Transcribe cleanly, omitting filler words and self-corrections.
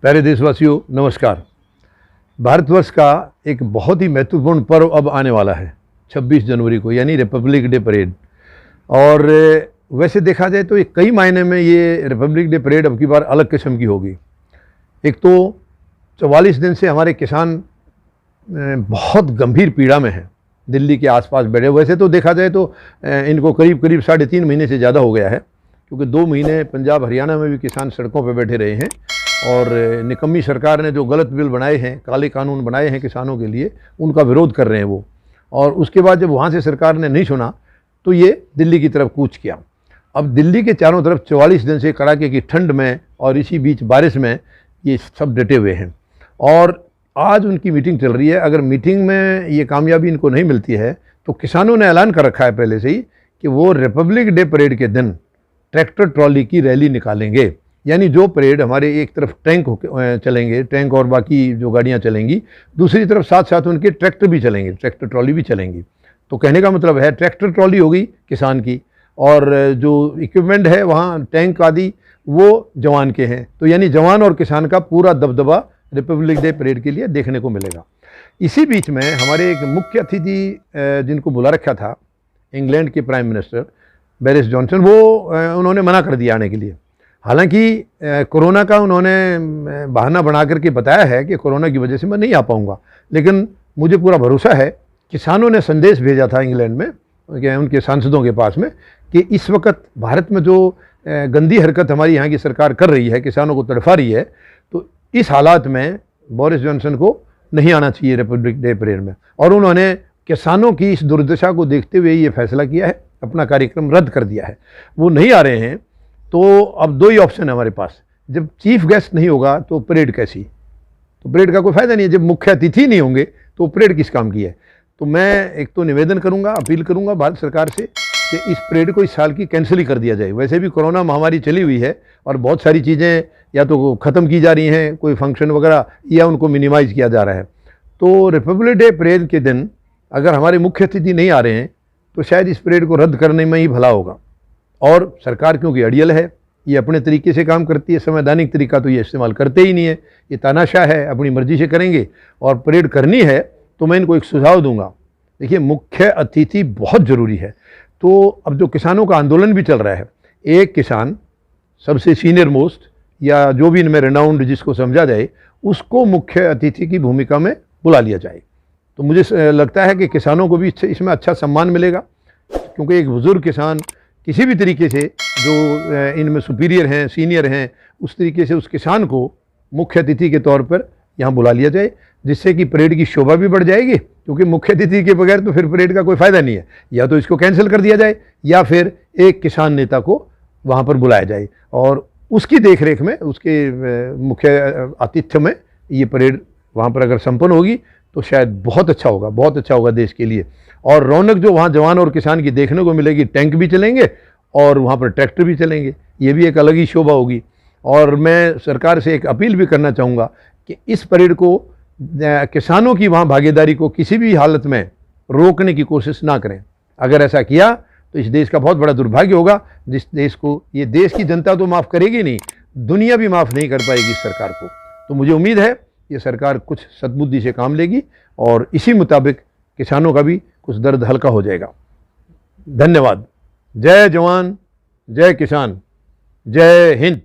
प्यारे देशवासियों नमस्कार। भारतवर्ष का एक बहुत ही महत्वपूर्ण पर्व अब आने वाला है 26 जनवरी को, यानी रिपब्लिक डे परेड। और वैसे देखा जाए तो ये कई मायने में ये रिपब्लिक डे परेड अब की बार अलग किस्म की होगी। एक तो 44 दिन से हमारे किसान बहुत गंभीर पीड़ा में हैं, दिल्ली के आसपास बैठे। वैसे तो देखा जाए तो इनको करीब 3.5 महीने से ज़्यादा हो गया है, क्योंकि 2 महीने पंजाब हरियाणा में भी किसान सड़कों पर बैठे रहे हैं। और निकम्मी सरकार ने जो गलत बिल बनाए हैं, काले कानून बनाए हैं किसानों के लिए, उनका विरोध कर रहे हैं वो। और उसके बाद जब वहाँ से सरकार ने नहीं सुना तो ये दिल्ली की तरफ कूच किया। अब दिल्ली के चारों तरफ 44 दिन से कड़ाके की ठंड में और इसी बीच बारिश में ये सब डटे हुए हैं। और आज उनकी मीटिंग चल रही है। अगर मीटिंग में ये कामयाबी इनको नहीं मिलती है तो किसानों ने ऐलान कर रखा है पहले से ही कि वो रिपब्लिक डे परेड के दिन ट्रैक्टर ट्रॉली की रैली निकालेंगे। यानी जो परेड हमारे एक तरफ टैंक चलेंगे, टैंक और बाकी जो गाड़ियां चलेंगी, दूसरी तरफ साथ साथ उनके ट्रैक्टर भी चलेंगे, ट्रैक्टर ट्रॉली भी चलेंगी। तो कहने का मतलब है ट्रैक्टर ट्रॉली होगी किसान की, और जो इक्विपमेंट है वहाँ टैंक आदि वो जवान के हैं। तो यानी जवान और किसान का पूरा दबदबा रिपब्लिक डे परेड के लिए देखने को मिलेगा। इसी बीच में हमारे एक मुख्य अतिथि जिनको बुला रखा था, इंग्लैंड के प्राइम मिनिस्टर बोरिस जॉनसन, वो उन्होंने मना कर दिया आने के लिए। हालांकि कोरोना का उन्होंने बहाना बना करके बताया है कि कोरोना की वजह से मैं नहीं आ पाऊंगा, लेकिन मुझे पूरा भरोसा है। किसानों ने संदेश भेजा था इंग्लैंड में उनके सांसदों के पास में कि इस वक्त भारत में जो गंदी हरकत हमारी यहाँ की सरकार कर रही है, किसानों को तड़फा रही है, तो इस हालात में बोरिस जॉनसन को नहीं आना चाहिए रिपब्लिक डे परेड में। और उन्होंने किसानों की इस दुर्दशा को देखते हुए ये फैसला किया है, अपना कार्यक्रम रद्द कर दिया है। वो नहीं आ रहे हैं। तो अब 2 ही ऑप्शन है हमारे पास। जब चीफ गेस्ट नहीं होगा तो परेड कैसी? तो परेड का कोई फ़ायदा नहीं है। जब मुख्य अतिथि नहीं होंगे तो परेड किस काम की है? तो मैं एक तो निवेदन करूंगा, अपील करूंगा भारत सरकार से कि इस परेड को इस साल की कैंसिल ही कर दिया जाए। वैसे भी कोरोना महामारी चली हुई है और बहुत सारी चीज़ें या तो ख़त्म की जा रही हैं, कोई फंक्शन वगैरह, या उनको मिनिमाइज़ किया जा रहा है। तो रिपब्लिक डे परेड के दिन अगर हमारे मुख्य अतिथि नहीं आ रहे हैं तो शायद इस परेड को रद्द करने में ही भला होगा। और सरकार क्योंकि अड़ियल है, ये अपने तरीके से काम करती है, संवैधानिक तरीका तो ये इस्तेमाल करते ही नहीं है, ये तानाशाह है, अपनी मर्जी से करेंगे। और परेड करनी है तो मैं इनको एक सुझाव दूंगा। देखिए, मुख्य अतिथि बहुत ज़रूरी है। तो अब जो किसानों का आंदोलन भी चल रहा है, एक किसान सबसे सीनियर मोस्ट या जो भी इनमें रेनाउंड जिसको समझा जाए, उसको मुख्य अतिथि की भूमिका में बुला लिया जाए। तो मुझे लगता है कि किसानों को भी इसमें अच्छा सम्मान मिलेगा, क्योंकि एक बुज़ुर्ग किसान किसी भी तरीके से जो इनमें सुपीरियर हैं, सीनियर हैं, उस तरीके से उस किसान को मुख्य अतिथि के तौर पर यहाँ बुला लिया जाए, जिससे कि परेड की शोभा भी बढ़ जाएगी। क्योंकि मुख्य अतिथि के बगैर तो फिर परेड का कोई फ़ायदा नहीं है। या तो इसको कैंसिल कर दिया जाए या फिर एक किसान नेता को वहाँ पर बुलाया जाए और उसकी देखरेख में, उसके मुख्य आतिथ्य में ये परेड वहाँ पर अगर संपन्न होगी तो शायद बहुत अच्छा होगा, बहुत अच्छा होगा देश के लिए। और रौनक जो वहाँ जवान और किसान की देखने को मिलेगी, टैंक भी चलेंगे और वहाँ पर ट्रैक्टर भी चलेंगे, ये भी एक अलग ही शोभा होगी। और मैं सरकार से एक अपील भी करना चाहूँगा कि इस परेड को, किसानों की वहाँ भागीदारी को किसी भी हालत में रोकने की कोशिश ना करें। अगर ऐसा किया तो इस देश का बहुत बड़ा दुर्भाग्य होगा, जिस देश को, ये देश की जनता तो माफ़ करेगी नहीं, दुनिया भी माफ़ नहीं कर पाएगी इस सरकार को। तो मुझे उम्मीद है ये सरकार कुछ सद्बुद्धि से काम लेगी और इसी मुताबिक किसानों का भी कुछ दर्द हल्का हो जाएगा। धन्यवाद। जय जवान, जय किसान, जय हिंद।